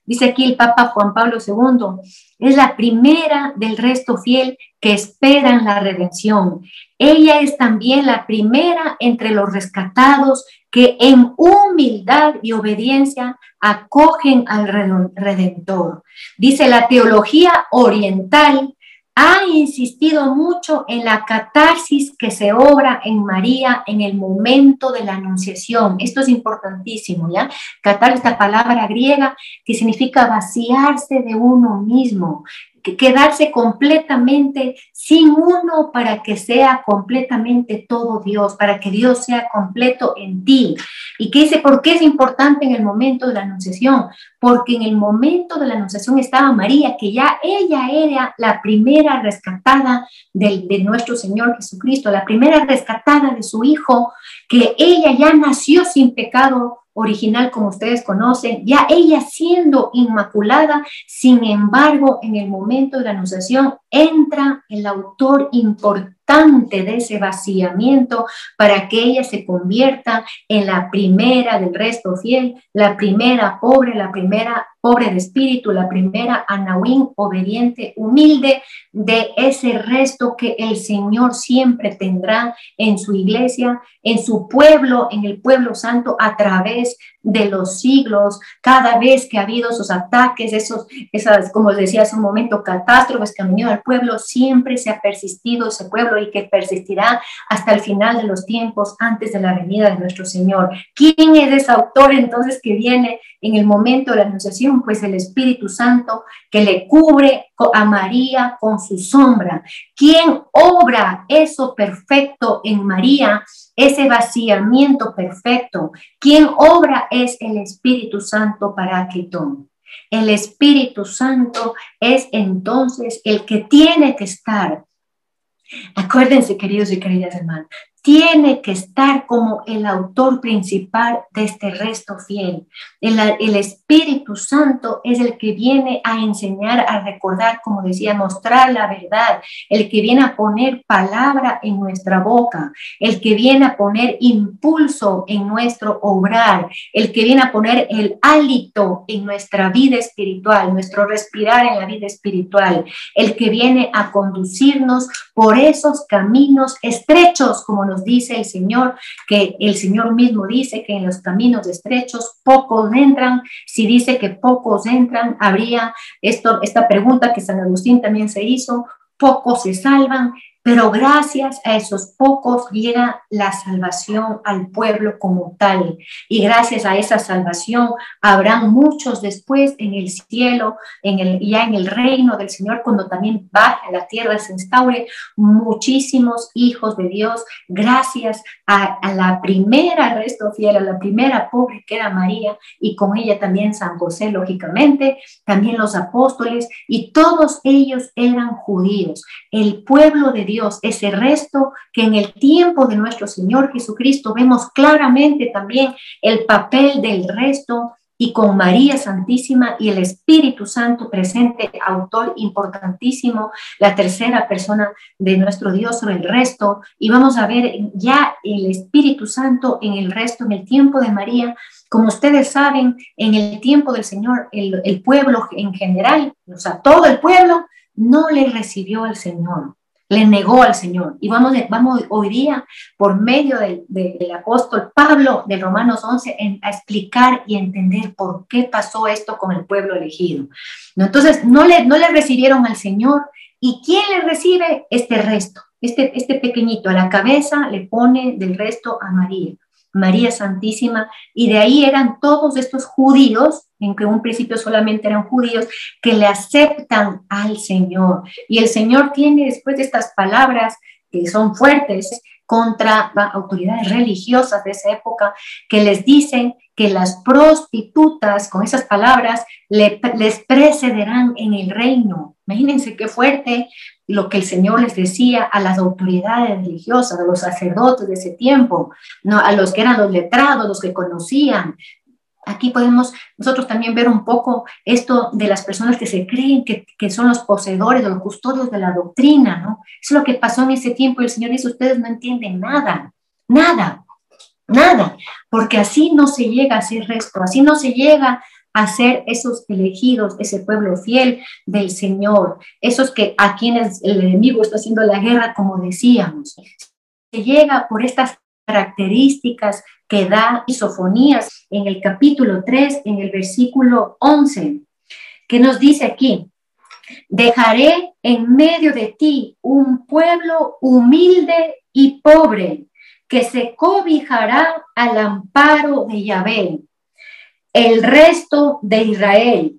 dice aquí el Papa Juan Pablo II, es la primera del resto fiel que esperan la redención. Ella es también la primera entre los rescatados que en humildad y obediencia acogen al Redentor. Dice, la teología oriental ha insistido mucho en la catarsis que se obra en María en el momento de la anunciación. Esto es importantísimo, ¿ya? Catarsis, esta palabra griega que significa vaciarse de uno mismo, quedarse completamente sin uno para que sea completamente todo Dios, para que Dios sea completo en ti. Y que dice, ¿por qué es importante en el momento de la anunciación? Porque en el momento de la anunciación estaba María, que ya ella era la primera rescatada de nuestro Señor Jesucristo, la primera rescatada de su Hijo, que ella ya nació sin pecado original, como ustedes conocen, ya ella siendo inmaculada. Sin embargo, en el momento de la anunciación entra el autor importante de ese vaciamiento para que ella se convierta en la primera del resto fiel, la primera pobre de espíritu, la primera anahuín, obediente, humilde, de ese resto que el Señor siempre tendrá en su iglesia, en su pueblo, en el pueblo santo, a través de los siglos. Cada vez que ha habido esos ataques, esas, como les decía hace un momento, catástrofes que han venido al pueblo, siempre se ha persistido ese pueblo y que persistirá hasta el final de los tiempos, antes de la venida de nuestro Señor. ¿Quién es ese autor entonces que viene en el momento de la anunciación? Pues el Espíritu Santo, que le cubre a María con su sombra. ¿Quién obra eso perfecto en María? Ese vaciamiento perfecto. ¿Quién obra? Es el Espíritu Santo Paráclito. El Espíritu Santo es entonces el que tiene que estar. Acuérdense, queridos y queridas hermanas, tiene que estar como el autor principal de este resto fiel. El Espíritu Santo es el que viene a enseñar, a recordar, como decía, mostrar la verdad, el que viene a poner palabra en nuestra boca, el que viene a poner impulso en nuestro obrar, el que viene a poner el hálito en nuestra vida espiritual, nuestro respirar en la vida espiritual, el que viene a conducirnos por esos caminos estrechos, como nos dice el Señor, que el Señor mismo dice que en los caminos estrechos pocos entran. Si dice que pocos entran, habría esta pregunta que San Agustín también se hizo: pocos se salvan, pero gracias a esos pocos llega la salvación al pueblo como tal, y gracias a esa salvación habrán muchos después en el cielo, ya en el reino del Señor, cuando también baje a la tierra, se instaure muchísimos hijos de Dios, gracias a la primera resto fiel, a la primera pobre que era María, y con ella también San José, lógicamente, también los apóstoles, y todos ellos eran judíos, el pueblo de Dios, ese resto que en el tiempo de nuestro Señor Jesucristo vemos claramente también el papel del resto, y con María Santísima y el Espíritu Santo presente, autor importantísimo, la tercera persona de nuestro Dios sobre el resto. Y vamos a ver ya el Espíritu Santo en el resto, en el tiempo de María. Como ustedes saben, en el tiempo del Señor, el pueblo en general, o sea, todo el pueblo, no le recibió al Señor, le negó al Señor. Y vamos hoy día, por medio del apóstol Pablo, de Romanos 11, a explicar y entender por qué pasó esto con el pueblo elegido. ¿No? Entonces, no le recibieron al Señor. ¿Y quién le recibe? Este resto, este pequeñito. A la cabeza le pone del resto a María, María Santísima, y de ahí eran todos estos judíos, en que en un principio solamente eran judíos, que le aceptan al Señor. Y el Señor tiene después de estas palabras que son fuertes contra autoridades religiosas de esa época, que les dicen que las prostitutas, con esas palabras, les precederán en el reino. Imagínense qué fuerte lo que el Señor les decía a las autoridades religiosas, a los sacerdotes de ese tiempo, ¿no? A los que eran los letrados, los que conocían. Aquí podemos nosotros también ver un poco esto de las personas que se creen que son los poseedores o los custodios de la doctrina, ¿no? Eso es lo que pasó en ese tiempo y el Señor dice, ustedes no entienden nada, nada, nada, porque así no se llega a ser resto, así no se llega a ser esos elegidos, ese pueblo fiel del Señor, esos que a quienes el enemigo está haciendo la guerra, como decíamos. Se llega por estas características que da Sofonías en el capítulo 3, en el versículo 11, que nos dice aquí, dejaré en medio de ti un pueblo humilde y pobre, que se cobijará al amparo de Yahvé. El resto de Israel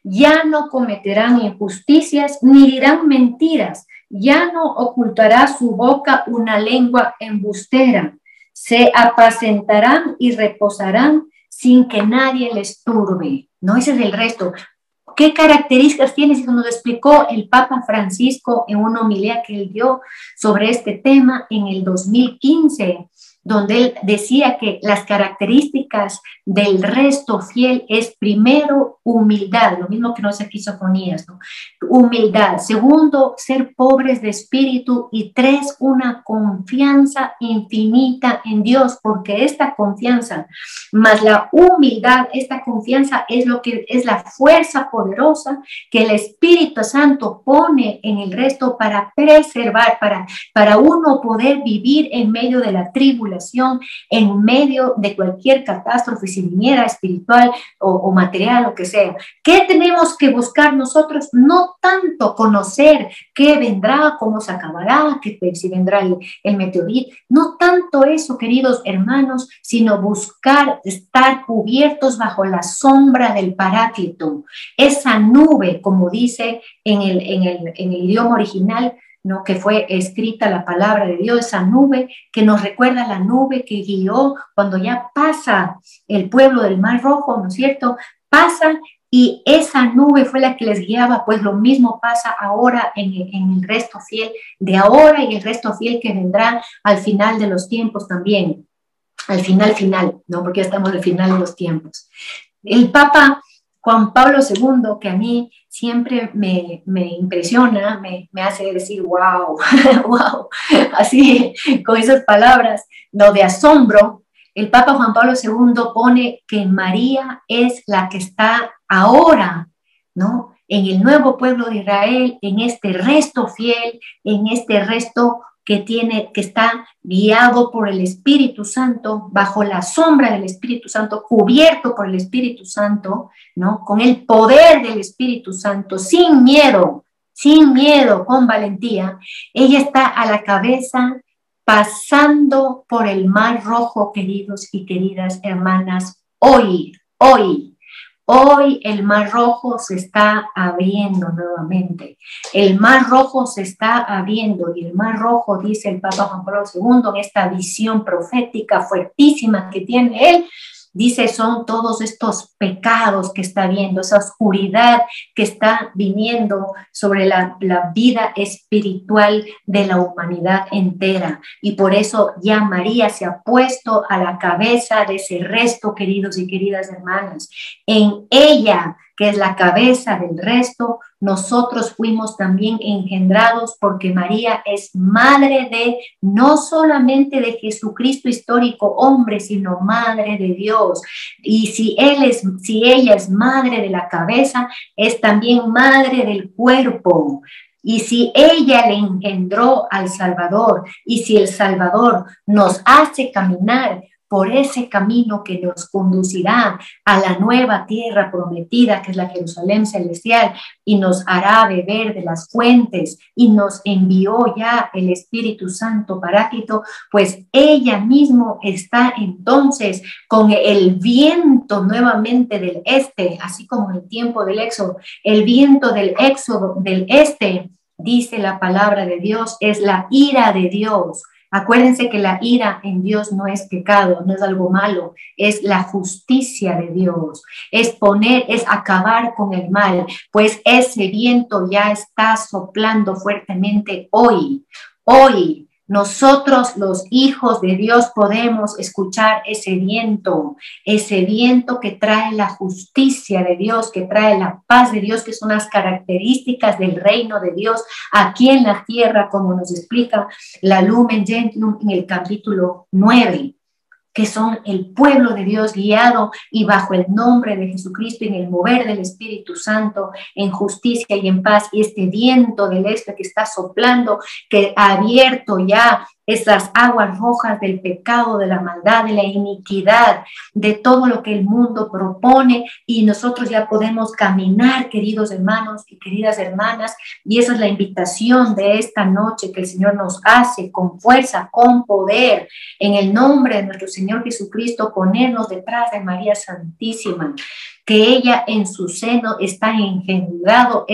ya no cometerán injusticias ni dirán mentiras, ya no ocultará su boca una lengua embustera. Se apacentarán y reposarán sin que nadie les turbe. No, ese es el resto. ¿Qué características tiene? Eso nos explicó el Papa Francisco en una homilía que él dio sobre este tema en el 2015, donde él decía que las características del resto fiel es primero humildad, lo mismo que nos aquí Sofonías, ¿no? Humildad. Segundo, ser pobres de espíritu. Y tres, una confianza infinita en Dios, porque esta confianza más la humildad, esta confianza es lo que es la fuerza poderosa que el Espíritu Santo pone en el resto para preservar, para uno poder vivir en medio de la tribulación, en medio de cualquier catástrofe, si viniera espiritual o material, lo que sea. ¿Qué tenemos que buscar nosotros? No tanto conocer qué vendrá, cómo se acabará, si vendrá el meteorito, no tanto eso, queridos hermanos, sino buscar estar cubiertos bajo la sombra del Paráclito, esa nube, como dice en el idioma original, ¿no? Que fue escrita la palabra de Dios, esa nube que nos recuerda la nube que guió cuando ya pasa el pueblo del Mar Rojo, ¿no es cierto? Pasa y esa nube fue la que les guiaba, pues lo mismo pasa ahora en el resto fiel de ahora y el resto fiel que vendrá al final de los tiempos también. Al final, ¿no? Porque ya estamos al final de los tiempos. El Papa Juan Pablo II, que a mí siempre me impresiona, me hace decir, wow, wow, así, con esas palabras, no, de asombro, el Papa Juan Pablo II pone que María es la que está ahora, ¿no? En el nuevo pueblo de Israel, en este resto fiel, en este resto que está guiado por el Espíritu Santo, bajo la sombra del Espíritu Santo, cubierto por el Espíritu Santo, ¿no? Con el poder del Espíritu Santo, sin miedo, con valentía. Ella está a la cabeza, pasando por el Mar Rojo, queridos y queridas hermanas, hoy. Hoy el Mar Rojo se está abriendo nuevamente. El Mar Rojo se está abriendo y el Mar Rojo, dice el Papa Juan Pablo II, en esta visión profética fuertísima que tiene él, dice, son todos estos pecados que está viendo, esa oscuridad que está viniendo sobre la vida espiritual de la humanidad entera. Y por eso ya María se ha puesto a la cabeza de ese resto, queridos y queridas hermanas. En ella, que es la cabeza del resto, nosotros fuimos también engendrados porque María es madre de, no solamente de Jesucristo histórico hombre, sino madre de Dios. Y si ella es madre de la cabeza, es también madre del cuerpo. Y si ella le engendró al Salvador, y si el Salvador nos hace caminar por ese camino que nos conducirá a la nueva tierra prometida, que es la Jerusalén celestial, y nos hará beber de las fuentes, y nos envió ya el Espíritu Santo Paráclito, pues ella mismo está entonces con el viento nuevamente del este, así como en el tiempo del Éxodo, el viento del Éxodo del este, dice la palabra de Dios, es la ira de Dios. Acuérdense que la ira en Dios no es pecado, no es algo malo, es la justicia de Dios, es acabar con el mal, pues ese viento ya está soplando fuertemente hoy, Nosotros, los hijos de Dios, podemos escuchar ese viento que trae la justicia de Dios, que trae la paz de Dios, que son las características del reino de Dios aquí en la tierra, como nos explica la Lumen Gentium en el capítulo 9. Que son el pueblo de Dios guiado y bajo el nombre de Jesucristo en el mover del Espíritu Santo, en justicia y en paz. Y este viento del este que está soplando, que ha abierto ya esas aguas rojas del pecado, de la maldad, de la iniquidad, de todo lo que el mundo propone, y nosotros ya podemos caminar, queridos hermanos y queridas hermanas, y esa es la invitación de esta noche que el Señor nos hace con fuerza, con poder, en el nombre de nuestro Señor Jesucristo, ponernos detrás de María Santísima, que ella en su seno está engendrando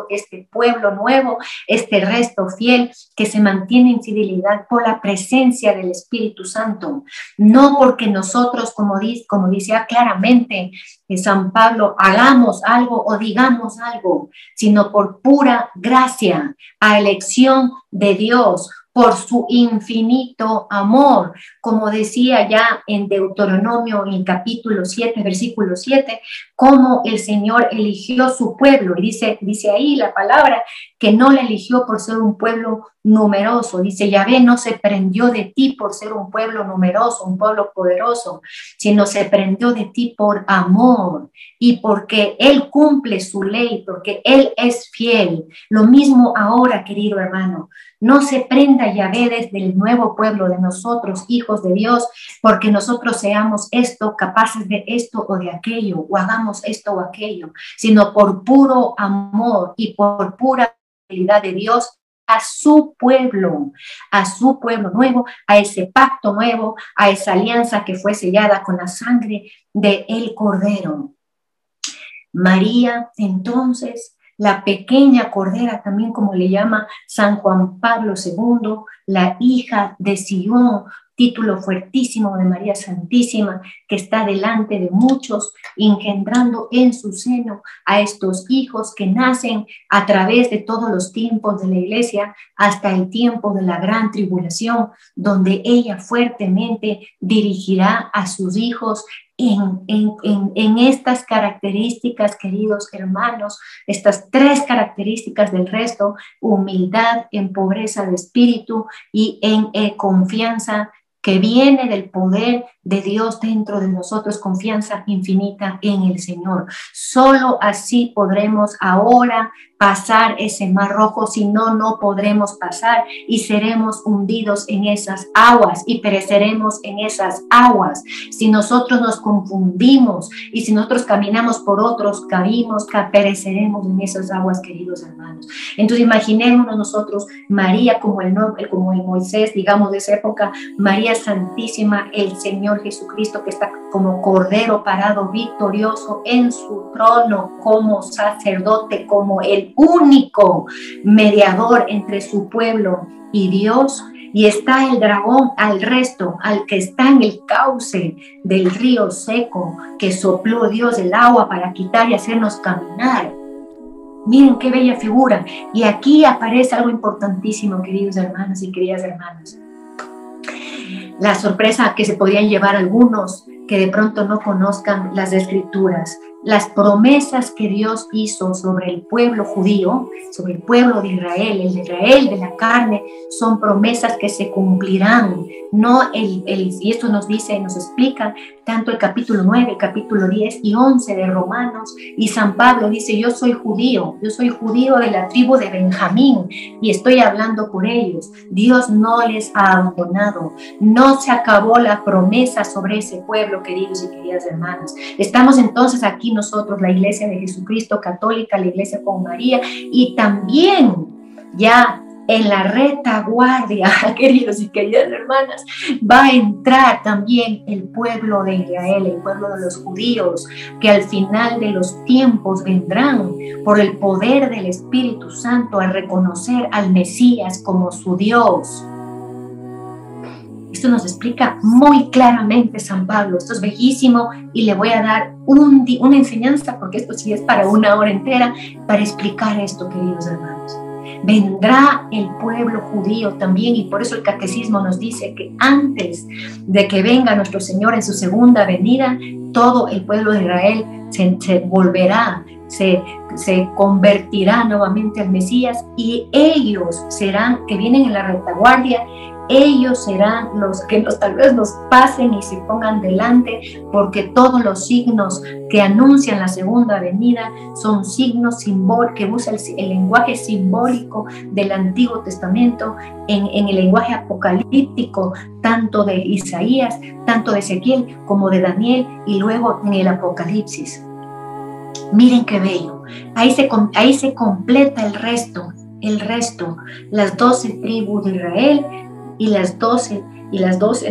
este pueblo nuevo, este resto fiel que se mantiene en fidelidad por la presencia del Espíritu Santo, no porque nosotros, como decía claramente San Pablo, hagamos algo o digamos algo, sino por pura gracia, a elección de Dios, por su infinito amor, como decía ya en Deuteronomio, en el capítulo 7, versículo 7, cómo el Señor eligió su pueblo. Y dice ahí la palabra que no la eligió por ser un pueblo numeroso. Dice, Yahvé no se prendió de ti por ser un pueblo numeroso, un pueblo poderoso, sino se prendió de ti por amor y porque Él cumple su ley, porque Él es fiel. Lo mismo ahora, querido hermano. No se prenda Yahvé desde el nuevo pueblo de nosotros, hijos de Dios, porque nosotros seamos esto, capaces de esto o de aquello, o hagamos esto o aquello, sino por puro amor y por pura fidelidad de Dios a su pueblo nuevo, a ese pacto nuevo, a esa alianza que fue sellada con la sangre del Cordero. María, entonces, la pequeña cordera, también como le llama San Juan Pablo II, la hija de Sion, título fuertísimo de María Santísima, que está delante de muchos, engendrando en su seno a estos hijos que nacen a través de todos los tiempos de la iglesia hasta el tiempo de la gran tribulación, donde ella fuertemente dirigirá a sus hijos en estas características, queridos hermanos, estas tres características del resto: humildad, en pobreza de espíritu y en confianza que viene del poder de Dios dentro de nosotros, confianza infinita en el Señor. Solo así podremos ahora pasar ese mar rojo, si no, no podremos pasar y seremos hundidos en esas aguas y pereceremos en esas aguas. Si nosotros nos confundimos y si nosotros caminamos por otros caminos, pereceremos en esas aguas, queridos hermanos. Entonces imaginémonos nosotros María como el Moisés, digamos, de esa época, María Santísima, el Señor Jesucristo que está como Cordero parado victorioso en su trono, como sacerdote, como el único mediador entre su pueblo y Dios. Y está el dragón al resto, al que está en el cauce del río seco, que sopló Dios el agua para quitar y hacernos caminar. Miren qué bella figura. Y aquí aparece algo importantísimo, queridos hermanos y queridas hermanas. La sorpresa que se podrían llevar algunos que de pronto no conozcan las Escrituras, las promesas que Dios hizo sobre el pueblo judío, sobre el pueblo de Israel, el de Israel de la carne, son promesas que se cumplirán. No y esto nos dice, nos explica tanto el capítulo 9, el capítulo 10 y 11 de Romanos, y San Pablo dice, yo soy judío de la tribu de Benjamín y estoy hablando por ellos. Dios no les ha abandonado, no se acabó la promesa sobre ese pueblo, queridos y queridas hermanas. Estamos entonces aquí nosotros, la Iglesia de Jesucristo católica, la Iglesia con María, y también ya en la retaguardia, queridos y queridas hermanas, va a entrar también el pueblo de Israel, el pueblo de los judíos, que al final de los tiempos vendrán por el poder del Espíritu Santo a reconocer al Mesías como su Dios. Esto nos explica muy claramente San Pablo. Esto es bellísimo y le voy a dar una enseñanza, porque esto sí es para una hora entera, para explicar esto, queridos hermanos. vendrá el pueblo judío también, y por eso el catecismo nos dice que antes de que venga nuestro Señor en su segunda venida, todo el pueblo de Israel se volverá, se convertirá nuevamente al Mesías, y ellos serán, que vienen en la retaguardia, ellos serán los que tal vez nos pasen y se pongan delante, porque todos los signos que anuncian la segunda venida son signos simbólicos, que usa el lenguaje simbólico del Antiguo Testamento, en el lenguaje apocalíptico, tanto de Isaías, tanto de Ezequiel como de Daniel, y luego en el Apocalipsis. Miren qué bello, ahí se completa el resto, las 12 tribus de Israel, y las 12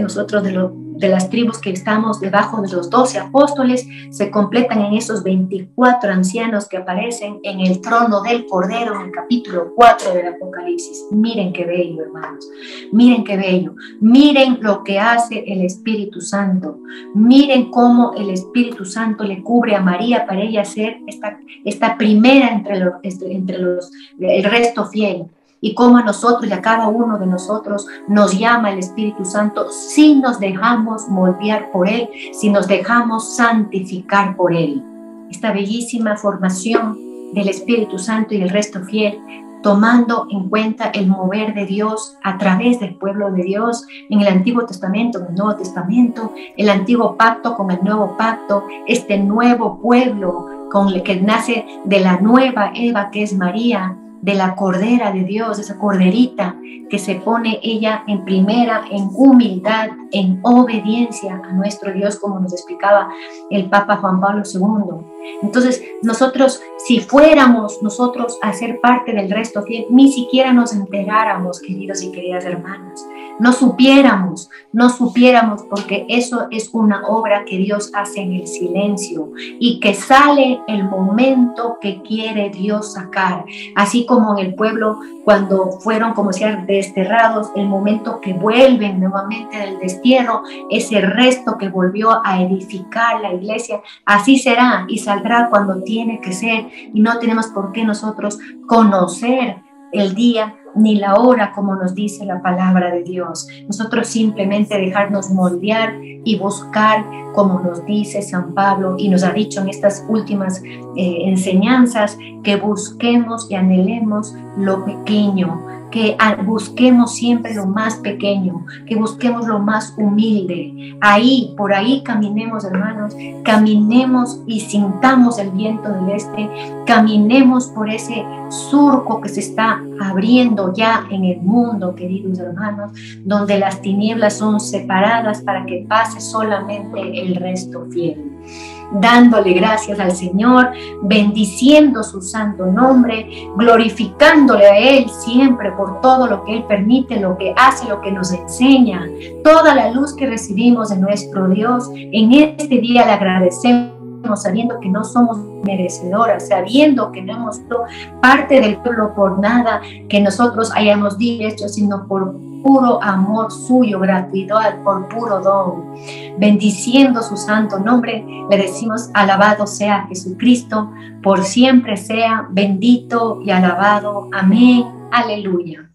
nosotros de las tribus que estamos debajo de los 12 apóstoles, se completan en esos 24 ancianos que aparecen en el trono del Cordero en el capítulo 4 del Apocalipsis. Miren qué bello, hermanos, miren qué bello, miren lo que hace el Espíritu Santo, miren cómo el Espíritu Santo le cubre a María para ella ser esta primera entre el resto fiel. Y cómo a nosotros y a cada uno de nosotros nos llama el Espíritu Santo si nos dejamos moldear por Él, si nos dejamos santificar por Él. Esta bellísima formación del Espíritu Santo y el resto fiel, tomando en cuenta el mover de Dios a través del pueblo de Dios en el Antiguo Testamento, en el Nuevo Testamento, el Antiguo Pacto con el Nuevo Pacto, este nuevo pueblo con el que nace de la nueva Eva que es María, de la Cordera de Dios, esa corderita que se pone ella en primera, en humildad, en obediencia a nuestro Dios, como nos explicaba el Papa Juan Pablo II. Entonces, nosotros, si fuéramos nosotros a ser parte del resto fiel, ni siquiera nos enteráramos, queridos y queridas hermanas, no supiéramos, porque eso es una obra que Dios hace en el silencio y que sale el momento que quiere Dios sacar, así como en el pueblo cuando fueron, como decía, desterrados, el momento que vuelven nuevamente del destierro, ese resto que volvió a edificar la iglesia, así será y saldrá cuando tiene que ser, y no tenemos por qué nosotros conocer el día ni la hora, como nos dice la palabra de Dios. Nosotros simplemente dejarnos moldear y buscar, como nos dice San Pablo y nos ha dicho en estas últimas enseñanzas, que busquemos y anhelemos lo pequeño, que busquemos siempre lo más pequeño, que busquemos lo más humilde. Por ahí caminemos, hermanos, caminemos y sintamos el viento del este, caminemos por ese surco que se está abriendo ya en el mundo, queridos hermanos, donde las tinieblas son separadas para que pase solamente el resto fiel. Dándole gracias al Señor, bendiciendo su santo nombre, glorificándole a Él siempre por todo lo que Él permite, lo que hace, lo que nos enseña, toda la luz que recibimos de nuestro Dios. En este día le agradecemos, sabiendo que no somos merecedoras, sabiendo que no hemos sido parte del pueblo por nada que nosotros hayamos dicho, sino por puro amor suyo, gratuidad, por puro don. Bendiciendo su santo nombre, le decimos: alabado sea Jesucristo, por siempre sea bendito y alabado. Amén. Aleluya.